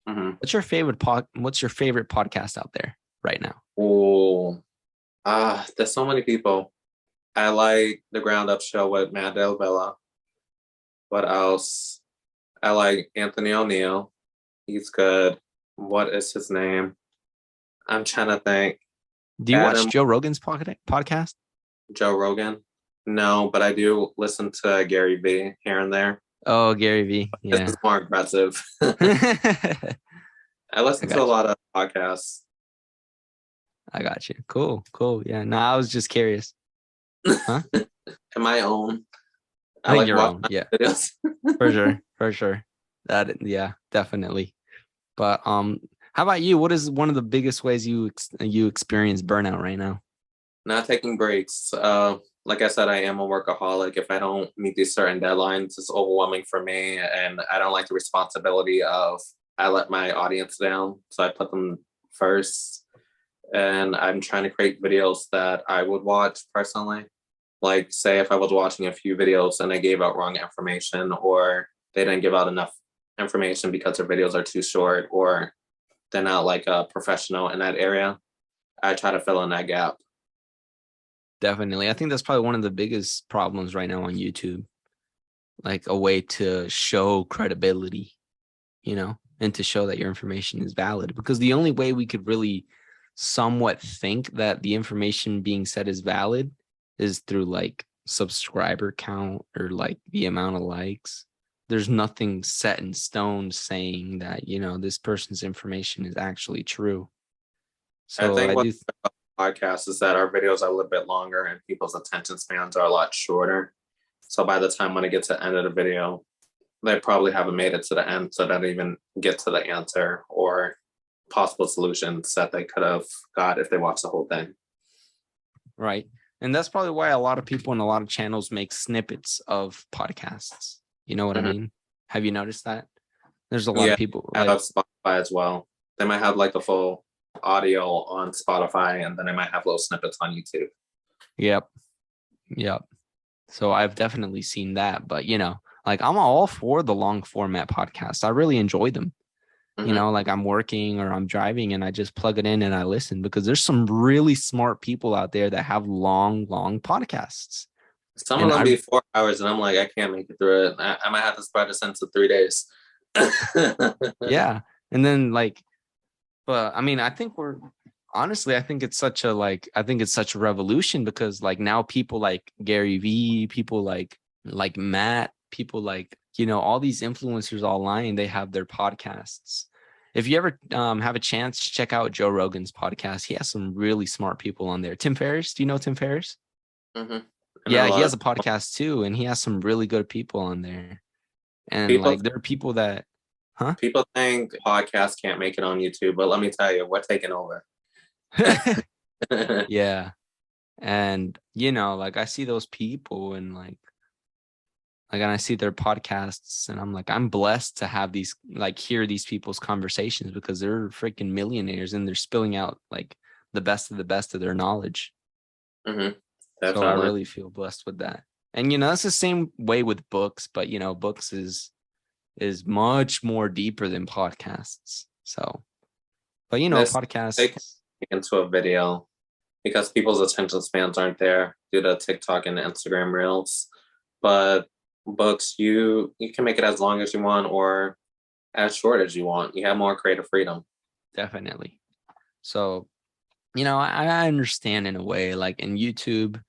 What's your favorite podcast out there right now? Oh, there's so many people. I like the Ground Up Show with Matt Del Villa. What else? I like Anthony O'Neill. He's good. What is his name? I'm trying to think. Do you watch Joe Rogan's podcast? Joe Rogan? No, but I do listen to Gary Vee here and there. Oh, Gary Vee. Yeah. This is more aggressive. I listen to a lot of podcasts. I got you. Cool. Yeah. No, I was just curious. Huh? And my own. I like your own. Yeah. Videos. For sure. That, yeah, definitely. But how about you? What is one of the biggest ways you experience burnout right now? Not taking breaks. Like I said, I am a workaholic. If I don't meet these certain deadlines, it's overwhelming for me. And I don't like the responsibility of I let my audience down. So I put them first. And I'm trying to create videos that I would watch personally. Like, say, if I was watching a few videos and they gave out wrong information, or they didn't give out enough information because their videos are too short, or they're not like a professional in that area, I try to fill in that gap. Definitely. I think that's probably one of the biggest problems right now on YouTube. Like a way to show credibility, and to show that your information is valid. Because the only way we could really somewhat think that the information being said is valid is through like subscriber count or like the amount of likes. There's nothing set in stone saying that, this person's information is actually true. So I think podcast is that our videos are a little bit longer and people's attention spans are a lot shorter. So by the time when I get to the end of the video, they probably haven't made it to the end, so they don't even get to the answer or possible solutions that they could have got if they watched the whole thing. Right. And that's probably why a lot of people and a lot of channels make snippets of podcasts. You know what I mean? Have you noticed that? There's a lot of people like Spotify as well. They might have like the full audio on Spotify, and then they might have little snippets on YouTube. Yep. So I've definitely seen that, but like I'm all for the long format podcasts. I really enjoy them. Like I'm working or I'm driving and I just plug it in and I listen, because there's some really smart people out there that have long podcasts. Some of them be 4 hours and I'm like, I can't make it through it. I might have to spread this into 3 days. Yeah. And then but I mean, I think it's such a revolution, because like now people like Gary Vee, people like Matt, people like, all these influencers online, they have their podcasts. If you ever have a chance, check out Joe Rogan's podcast. He has some really smart people on there. Tim Ferriss, do you know Tim Ferriss? Yeah, he has a podcast too, and he has some really good people on there. And there are people that, people think podcasts can't make it on YouTube, but let me tell you, we're taking over. Yeah. And, I see those people and and I see their podcasts and I'm like, I'm blessed to have these, hear these people's conversations, because they're freaking millionaires and they're spilling out the best of their knowledge. So I really feel blessed with that. And, that's the same way with books, but, books is much more deeper than podcasts. So, but, podcasts into a video. because people's attention spans aren't there due to TikTok and Instagram Reels. But books, you can make it as long as you want or as short as you want. You have more creative freedom. Definitely. So, I understand in a way, like in YouTube,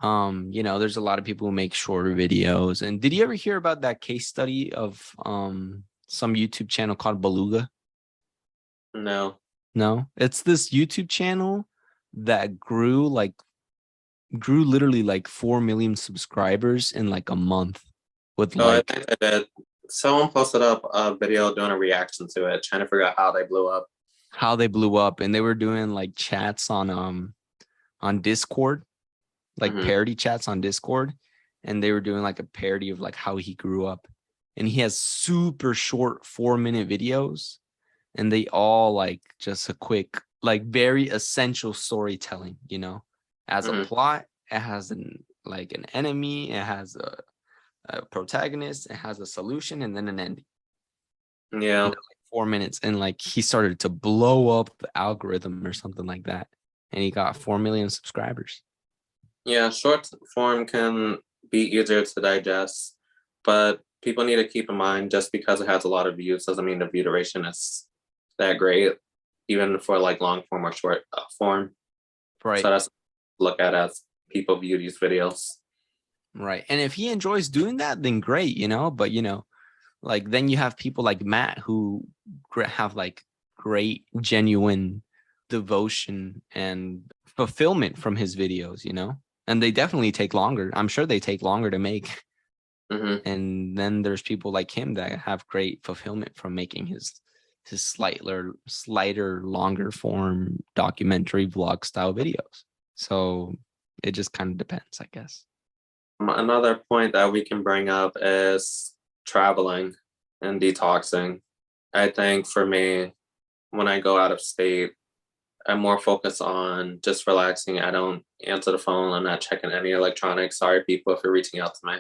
there's a lot of people who make shorter videos. And did you ever hear about that case study of some YouTube channel called Beluga? No. No, it's this YouTube channel that grew literally like 4 million subscribers in like a month with Oh, I like think I did. Someone posted up a video doing a reaction to it, trying to figure out how they blew up. how they blew up, and they were doing like chats on Discord, like Hmm. parody chats on Discord, and they were doing like a parody of like how he grew up. And he has super short 4-minute videos, and they all like just a quick, like very essential storytelling, as a Hmm. plot. It has an enemy, it has a protagonist, it has a solution, and then an ending. Yeah. Like 4 minutes, and like he started to blow up the algorithm or something like that, and he got 4 million subscribers. Yeah, short form can be easier to digest, but people need to keep in mind just because it has a lot of views doesn't mean the view duration is that great, even for like long form or short form. So Right. that's look at as people view these videos. Right. And if he enjoys doing that, then great, but like then you have people like Matt who have like great genuine devotion and fulfillment from his videos, and they definitely take longer. I'm sure they take longer to make. Hmm. And then there's people like him that have great fulfillment from making his slighter, longer form documentary vlog style videos. So it just kind of depends, I guess. Another point that we can bring up is traveling and detoxing. I think for me, when I go out of state, I'm more focused on just relaxing. I don't answer the phone. I'm not checking any electronics. Sorry, people, if you're reaching out to me,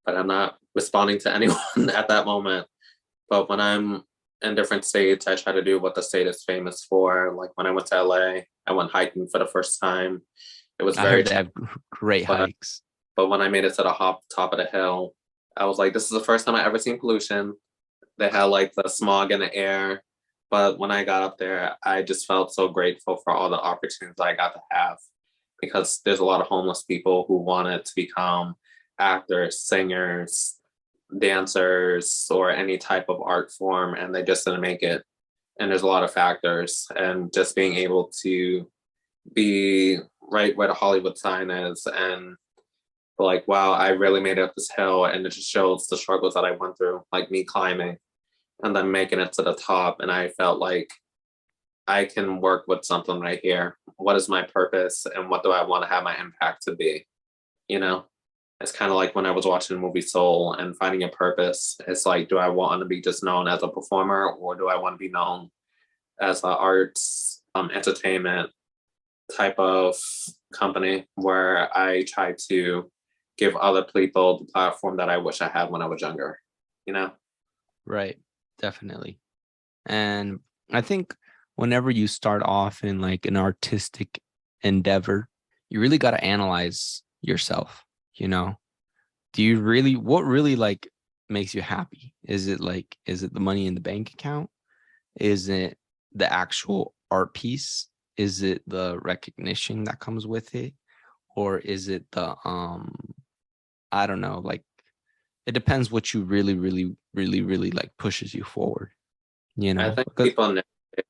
but I'm not responding to anyone at that moment. But when I'm in different states, I try to do what the state is famous for. Like when I went to LA, I went hiking for the first time. It was I very heard they have great but hikes. but when I made it to the top of the hill, I was like, this is the first time I ever seen pollution. They had like the smog in the air. But when I got up there, I just felt so grateful for all the opportunities I got to have because there's a lot of homeless people who wanted to become actors, singers, dancers, or any type of art form, and they just didn't make it. And there's a lot of factors, and just being able to be right where the Hollywood sign is and like, wow, I really made it up this hill. And it just shows the struggles that I went through, like me climbing and then making it to the top. And I felt like I can work with something right here. What is my purpose and what do I want to have my impact to be? You know, it's kind of like when I was watching the movie Soul and finding a purpose. It's like, do I want to be just known as a performer or do I want to be known as an arts, entertainment type of company where I try to give other people the platform that I wish I had when I was younger, you know? Right. Definitely. And I think whenever you start off in like an artistic endeavor, you really got to analyze yourself, what really like makes you happy? Is it the money in the bank account? Is it the actual art piece? Is it the recognition that comes with it? Or is it the I don't know, like it depends what you really, really, really, really like pushes you forward, I think because people nowadays,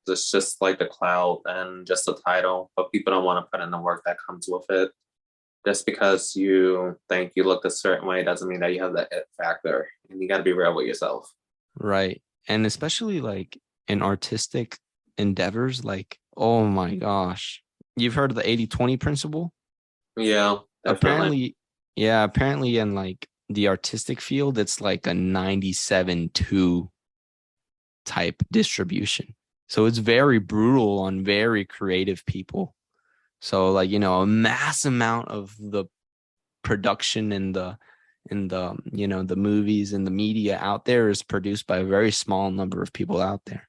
it's just like the clout and just the title, but people don't want to put in the work that comes with it. Just because you think you look a certain way doesn't mean that you have the it factor. And you got to be real with yourself. right. And especially like in artistic endeavors, like, oh my gosh, you've heard of the 80/20 principle? Yeah, definitely. Apparently, yeah, apparently in like the artistic field, it's like a 97/2 type distribution. So it's very brutal on very creative people. So like, a mass amount of the production and the movies and the media out there is produced by a very small number of people out there.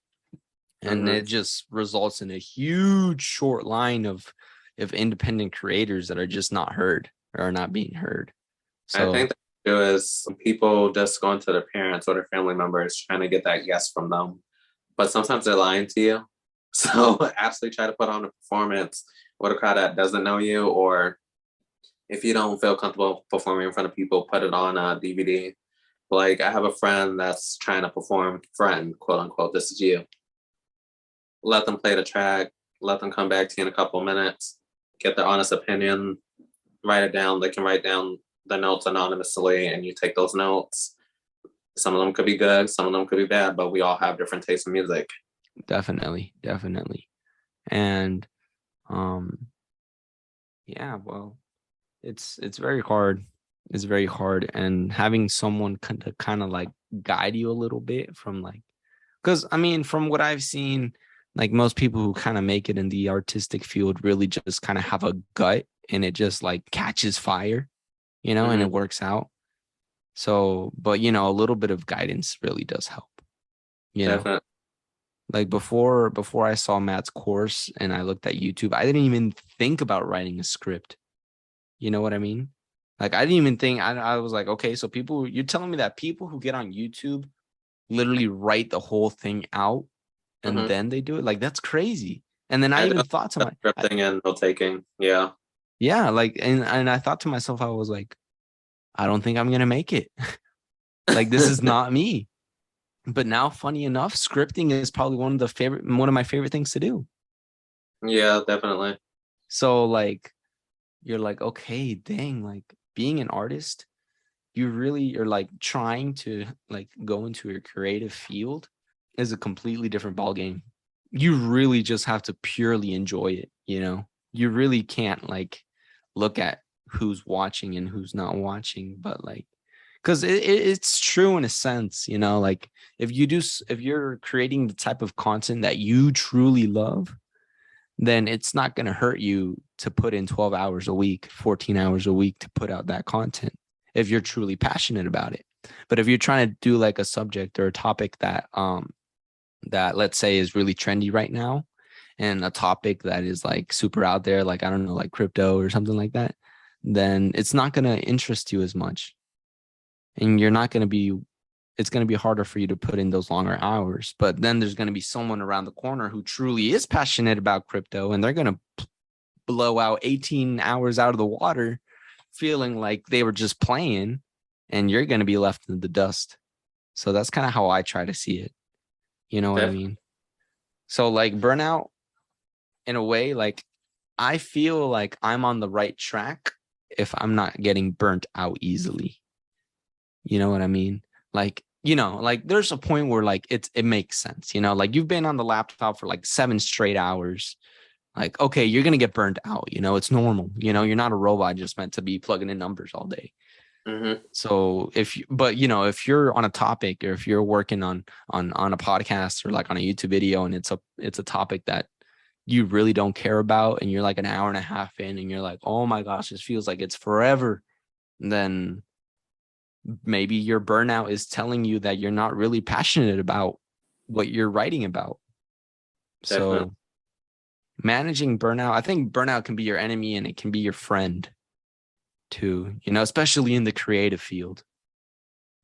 And Hmm. it just results in a huge short line of of independent creators that are just not heard or are not being heard. I So think the issue is people just going to their parents or their family members trying to get that yes from them. But sometimes they're lying to you. So absolutely try to put on a performance with a crowd that doesn't know you, or if you don't feel comfortable performing in front of people, put it on a DVD. Like I have a friend that's trying to perform, friend, quote unquote, this is you. Let them play the track, let them come back to you in a couple of minutes, get their honest opinion, write it down. They can write down the notes anonymously and you take those notes. Some of them could be good, some of them could be bad, but we all have different tastes in music. definitely. And yeah, well, it's very hard. It's very hard. And having someone kind of like guide you a little bit from like, because I mean, from what I've seen, like most people who kind of make it in the artistic field really just kind of have a gut and it just like catches fire, and it works out. So, but a little bit of guidance really does help. Definitely. Like before I saw Matt's course and I looked at YouTube, I didn't even think about writing a script. You know what I mean? Like I didn't even think. I was like, okay, so you're telling me that people who get on YouTube literally write the whole thing out and then they do it? Like that's crazy. And then I even thought to scripting and note taking. Yeah. Yeah, like and I thought to myself, I was like, I don't think I'm gonna make it. Like this is not me. But now, funny enough, scripting is probably one of my favorite things to do. Yeah, definitely. So like you're like, okay, dang, like being an artist, you're like trying to like go into a creative field is a completely different ballgame. You really just have to purely enjoy it, You really can't like look at who's watching and who's not watching, but like because it's true in a sense, like if you're creating the type of content that you truly love, then it's not going to hurt you to put in 12 hours a week, 14 hours a week to put out that content if you're truly passionate about it. But if you're trying to do like a subject or a topic that let's say is really trendy right now, and a topic that is like super out there, like I don't know, like crypto or something like that, then it's not going to interest you as much. And it's going to be harder for you to put in those longer hours. But then there's going to be someone around the corner who truly is passionate about crypto, and they're going to blow out 18 hours out of the water feeling like they were just playing, and you're going to be left in the dust. So that's kind of how I try to see it. You know what I mean? So like burnout, in a way, like I feel like I'm on the right track if I'm not getting burnt out easily. You know what I mean? Like, like there's a point where like it makes sense, like you've been on the laptop for like 7 straight hours. Like, okay, you're going to get burned out, it's normal. You're not a robot just meant to be plugging in numbers all day. So if you're on a topic, or if you're working on a podcast or like on a YouTube video, and it's a topic that you really don't care about, and you're like an hour and a half in and you're like, oh my gosh, this feels like it's forever, then maybe your burnout is telling you that you're not really passionate about what you're writing about. Definitely. So managing burnout, I think burnout can be your enemy and it can be your friend too, especially in the creative field.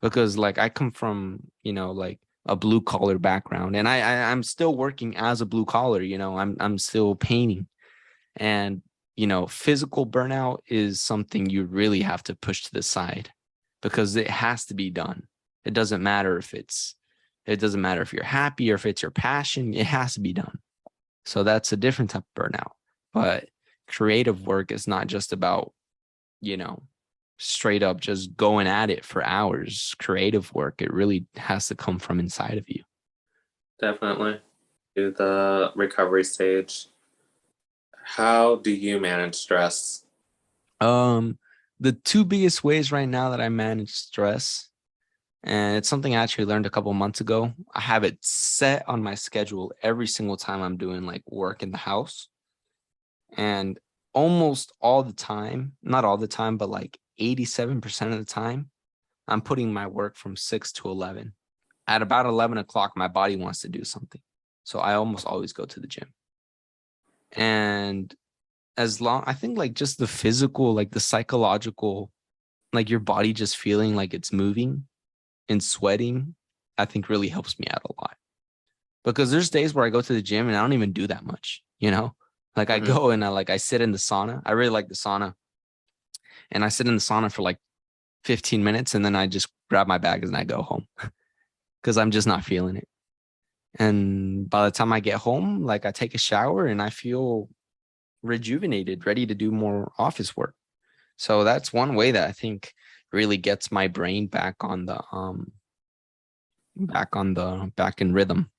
Because like I come from, like a blue collar background, and I'm still working as a blue collar, I'm still painting. And, physical burnout is something you really have to push to the side, because it has to be done. It doesn't matter if you're happy or if it's your passion, it has to be done. So that's a different type of burnout. But creative work is not just about, straight up just going at it for hours. Creative work, it really has to come from inside of you. Definitely. To the recovery stage, how do you manage stress? The 2 biggest ways right now that I manage stress, and it's something I actually learned a couple months ago. I have it set on my schedule every single time I'm doing like work in the house. And almost all the time, not all the time, but like 87% of the time, I'm putting my work from 6 to 11. At about 11 o'clock, my body wants to do something. So I almost always go to the gym. And as long, I think like just the physical, like the psychological, like your body just feeling like it's moving and sweating, I think really helps me out a lot. Because there's days where I go to the gym and I don't even do that much, you know? Like I go and I sit in the sauna. I really like the sauna. And I sit in the sauna for like 15 minutes and then I just grab my bag and I go home because I'm just not feeling it. And by the time I get home, like I take a shower and I feel rejuvenated, ready to do more office work. So that's one way that I think really gets my brain back in rhythm.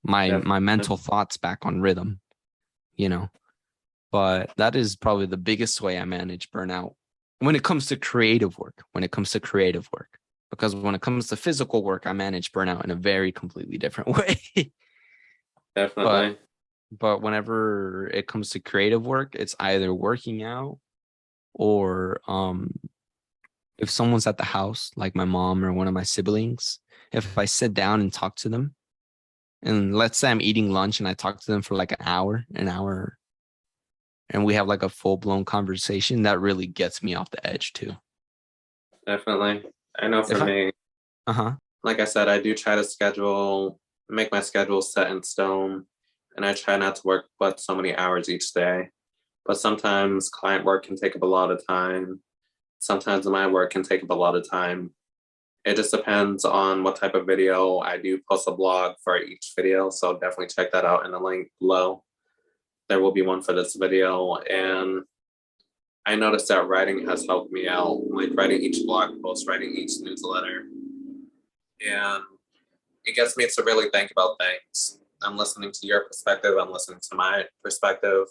My mental thoughts back on rhythm, you know. But that is probably the biggest way I manage burnout when it comes to creative work. Because when it comes to physical work, I manage burnout in a very completely different way. Definitely. But whenever it comes to creative work, it's either working out or if someone's at the house, like my mom or one of my siblings, if I sit down and talk to them, and let's say I'm eating lunch and I talk to them for like an hour, and we have like a full-blown conversation, that really gets me off the edge too. Definitely. I know for me, like I said, I do try to make my schedule set in stone, and I try not to work but so many hours each day. But sometimes client work can take up a lot of time. Sometimes my work can take up a lot of time. It just depends on what type of video. I do post a blog for each video, so definitely check that out in the link below. There will be one for this video, and I noticed that writing has helped me out, like writing each blog post, writing each newsletter. And it gets me to really think about things. I'm listening to your perspective. I'm listening to my perspective.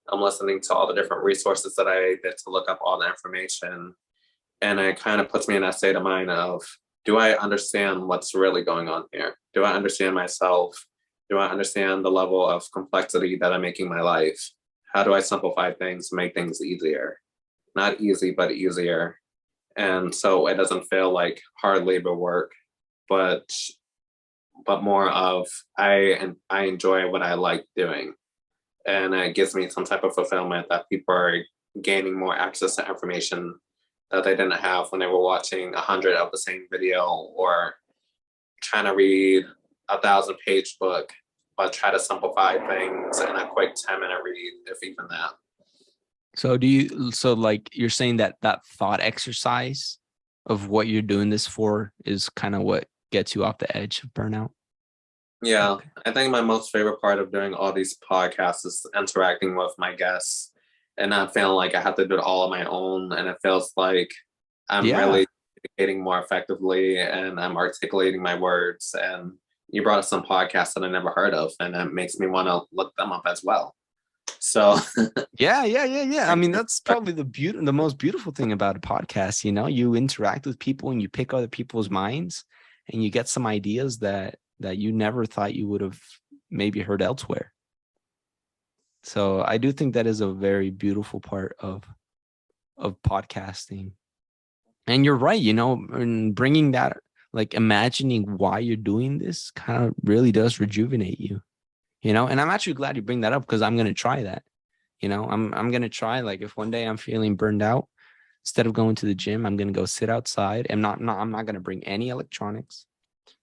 I'm listening to all the different resources that I did to look up all the information. And it kind of puts me in that state of mind of, do I understand what's really going on here? Do I understand myself? Do I understand the level of complexity that I'm making my life? How do I simplify things, make things easier? Not easy, but easier. And so it doesn't feel like hard labor work, but more of I enjoy what I like doing. And it gives me some type of fulfillment that people are gaining more access to information that they didn't have when they were watching 100 of the same video, or trying to read a 1,000-page book, but try to simplify things in a quick 10-minute read, if even that. So like you're saying that thought exercise of what you're doing this for is kind of what gets you off the edge of burnout? Yeah, okay. I think my most favorite part of doing all these podcasts is interacting with my guests and not feeling like I have to do it all on my own. And it feels like I'm really communicating more effectively and I'm articulating my words. And you brought up some podcasts that I never heard of, and that makes me want to look them up as well. So yeah. I mean, that's probably the most beautiful thing about a podcast. You know, you interact with people and you pick other people's minds and you get some ideas that you never thought you would have maybe heard elsewhere. So I do think that is a very beautiful part of podcasting. And you're right, you know, and bringing that, like imagining why you're doing this kind of really does rejuvenate you, you know. And I'm actually glad you bring that up, because I'm going to try that. You know, I'm going to try, like, if one day I'm feeling burned out, instead of going to the gym, I'm going to go sit outside. And I'm not going to bring any electronics.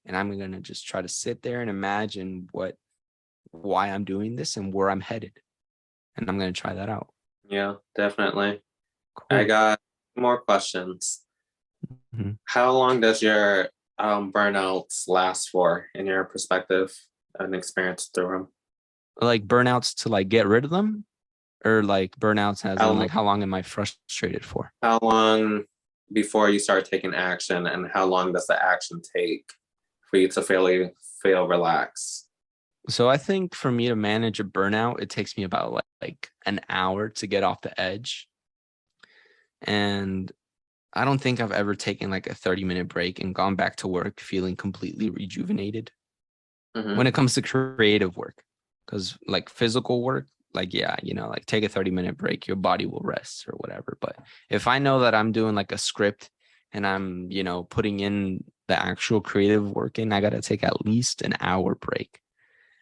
And I'm going to just try to sit there and imagine why I'm doing this and where I'm headed. And I'm going to try that out. Yeah, definitely. Cool. I got more questions. Mm-hmm. How long does your burnouts last for, in your perspective and experience through them? Like burnouts to like get rid of them, or like burnouts as in like how long am I frustrated for? How long before you start taking action, and how long does the action take for you to feel relaxed? So I think for me to manage a burnout, it takes me about like an hour to get off the edge. And I don't think I've ever taken like a 30-minute break and gone back to work feeling completely rejuvenated when it comes to creative work. Because like physical work, like, yeah, you know, like take a 30-minute break, your body will rest or whatever. But if I know that I'm doing like a script and I'm, you know, putting in the actual creative work in, I got to take at least an hour break.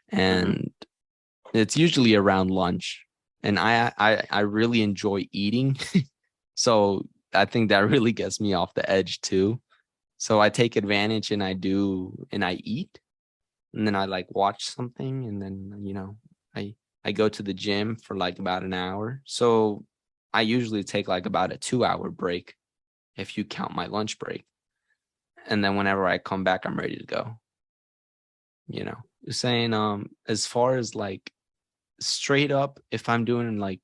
And it's usually around lunch. and I really enjoy eating. So I think that really gets me off the edge too. So I take advantage and I eat, and then I like watch something, and then I go to the gym for like about an hour. So I usually take like about a 2 hour break if you count my lunch break. And then whenever I come back, I'm ready to go. Saying as far as like straight up, if I'm doing like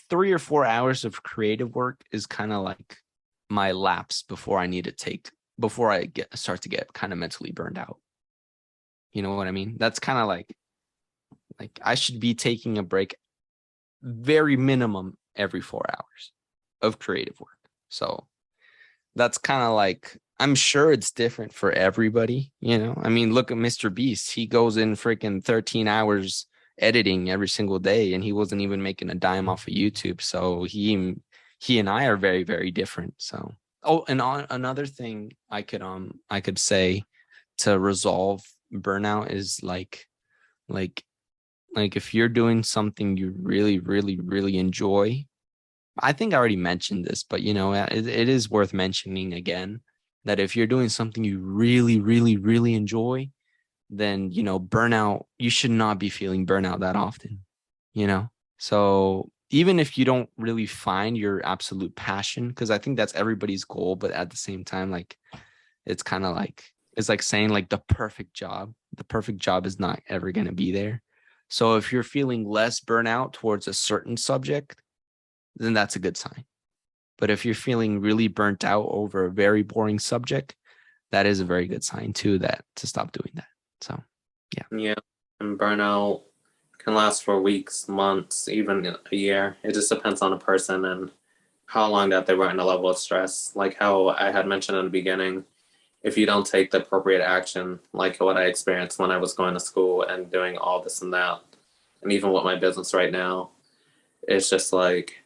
3 or 4 hours of creative work is kind of like my lapse before I start to get kind of mentally burned out. You know what I mean? That's kind of like I should be taking a break very minimum every 4 hours of creative work. So that's kind of like, I'm sure it's different for everybody. I mean, look at Mr. Beast. He goes in freaking 13 hours editing every single day, and he wasn't even making a dime off of YouTube. So he and I are very, very different. So, and another thing I could say to resolve burnout is like if you're doing something you really, really, really enjoy. I think I already mentioned this, but it is worth mentioning again that if you're doing something you really, really, really enjoy, then burnout, you should not be feeling burnout that often. So even if you don't really find your absolute passion, because I think that's everybody's goal, but at the same time, like it's kind of like it's like saying like the perfect job is not ever going to be there. So if you're feeling less burnout towards a certain subject, then that's a good sign. But if you're feeling really burnt out over a very boring subject, that is a very good sign too, that to stop doing that. So, yeah. Yeah. And burnout can last for weeks, months, even a year. It just depends on the person and how long that they were in a level of stress. Like how I had mentioned in the beginning, if you don't take the appropriate action, like what I experienced when I was going to school and doing all this and that, and even with my business right now, it's just like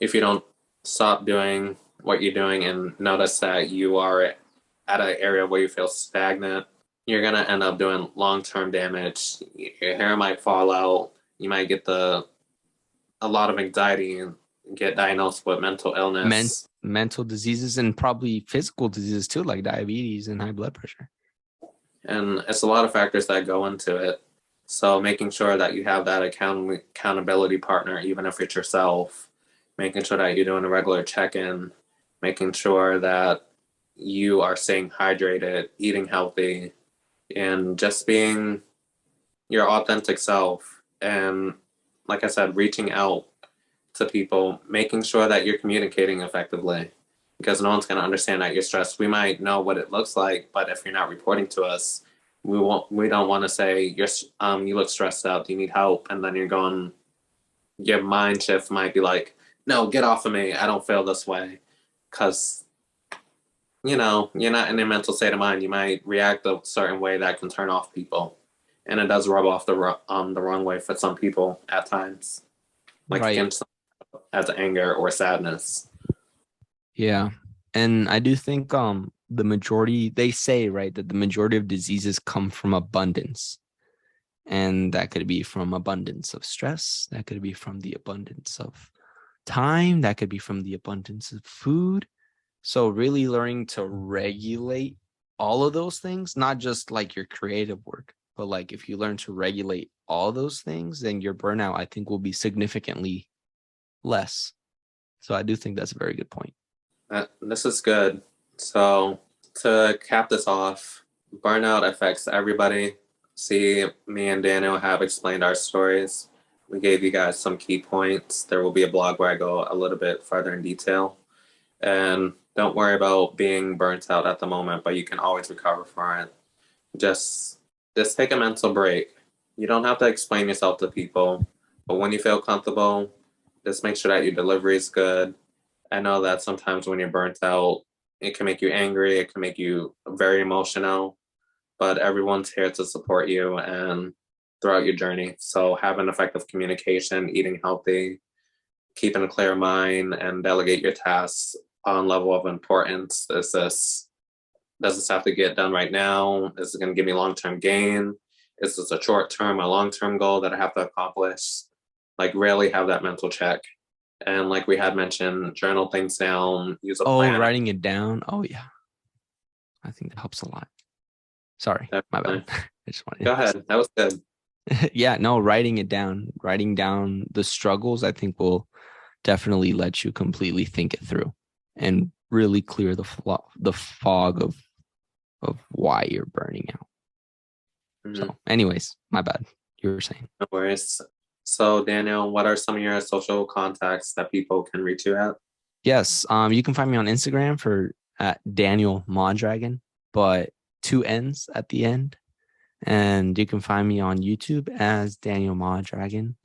if you don't stop doing what you're doing and notice that you are at an area where you feel stagnant, you're going to end up doing long-term damage. Your hair might fall out. You might get a lot of anxiety and get diagnosed with mental illness. Mental diseases and probably physical diseases too, like diabetes and high blood pressure. And it's a lot of factors that go into it. So making sure that you have that accountability partner, even if it's yourself, making sure that you're doing a regular check-in, making sure that you are staying hydrated, eating healthy, and just being your authentic self. And like I said, reaching out to people, making sure that you're communicating effectively, because no one's going to understand that you're stressed. We might know what it looks like, but if you're not reporting to us, we don't want to say you look stressed out, do you need help? And then your mind shift might be like, no, get off of me, I don't feel this way. Because you're not in a mental state of mind. You might react a certain way that can turn off people, and it does rub off the wrong way for some people at times, like Right. against as anger or sadness. Yeah. And I do think the majority, they say, right, that the majority of diseases come from abundance. And that could be from abundance of stress. That could be from the abundance of time. That could be from the abundance of food. So really learning to regulate all of those things, not just like your creative work, but like if you learn to regulate all those things, then your burnout, I think, will be significantly less. So I do think that's a very good point. This is good. So to cap this off, burnout affects everybody. See, me and Daniel have explained our stories. We gave you guys some key points. There will be a blog where I go a little bit further in detail. And don't worry about being burnt out at the moment, but you can always recover from it. Just take a mental break. You don't have to explain yourself to people, but when you feel comfortable, just make sure that your delivery is good. I know that sometimes when you're burnt out, it can make you angry, it can make you very emotional, but everyone's here to support you and throughout your journey. So having effective communication, eating healthy, keeping a clear mind, and delegate your tasks on level of importance. Does this have to get done right now? Is it going to give me long-term gain? Is this a short-term or long-term goal that I have to accomplish? like rarely have that mental check. And like we had mentioned, journal things down, use a Oh, planner. writing it down. Oh yeah. I think that helps a lot. Sorry, my bad. Definitely. I just wanted Go ahead. That was good. yeah, no, writing it down, writing down the struggles, I think will definitely let you completely think it through and really clear the fog of why you're burning out. Mhm. So, anyways, my bad. You were saying. No worries. So, Daniel, what are some of your social contacts that people can reach you at? Yes, you can find me on Instagram for at Daniel Mondragon, but two N's at the end. And you can find me on YouTube as Daniel Mondragon.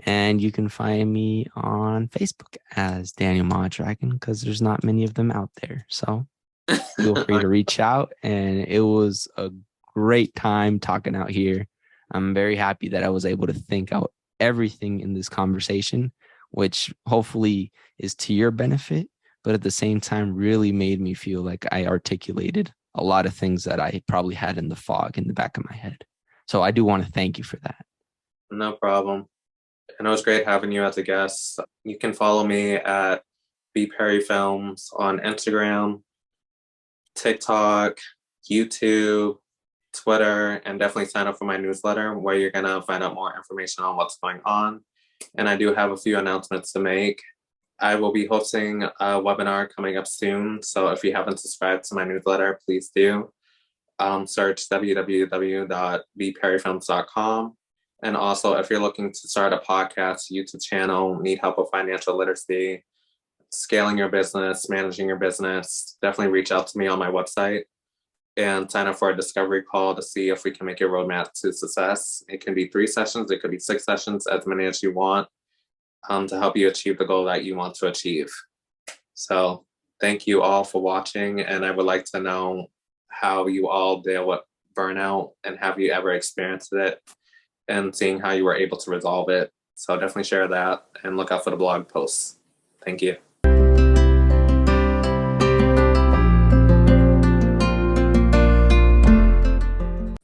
And you can find me on Facebook as Daniel Mondragon because there's not many of them out there. So feel free to reach out. And it was a great time talking out here. I'm very happy that I was able to think out everything in this conversation, which hopefully is to your benefit, but at the same time really made me feel like I articulated a lot of things that I probably had in the fog in the back of my head. So I do want to thank you for that. No problem. And it was great having you as a guest. You can follow me at BPerryFilms on Instagram, TikTok, YouTube, Twitter, and definitely sign up for my newsletter where you're going to find out more information on what's going on. And I do have a few announcements to make. I will be hosting a webinar coming up soon. So if you haven't subscribed to my newsletter, please do. Search www.bperryfilms.com. And also, if you're looking to start a podcast, YouTube channel, need help with financial literacy, scaling your business, managing your business, definitely reach out to me on my website and sign up for a discovery call to see if we can make your roadmap to success. It can be 3 sessions, it could be 6 sessions, as many as you want, to help you achieve the goal that you want to achieve. So thank you all for watching. And I would like to know how you all deal with burnout and have you ever experienced it and seeing how you were able to resolve it. So definitely share that and look out for the blog posts. Thank you.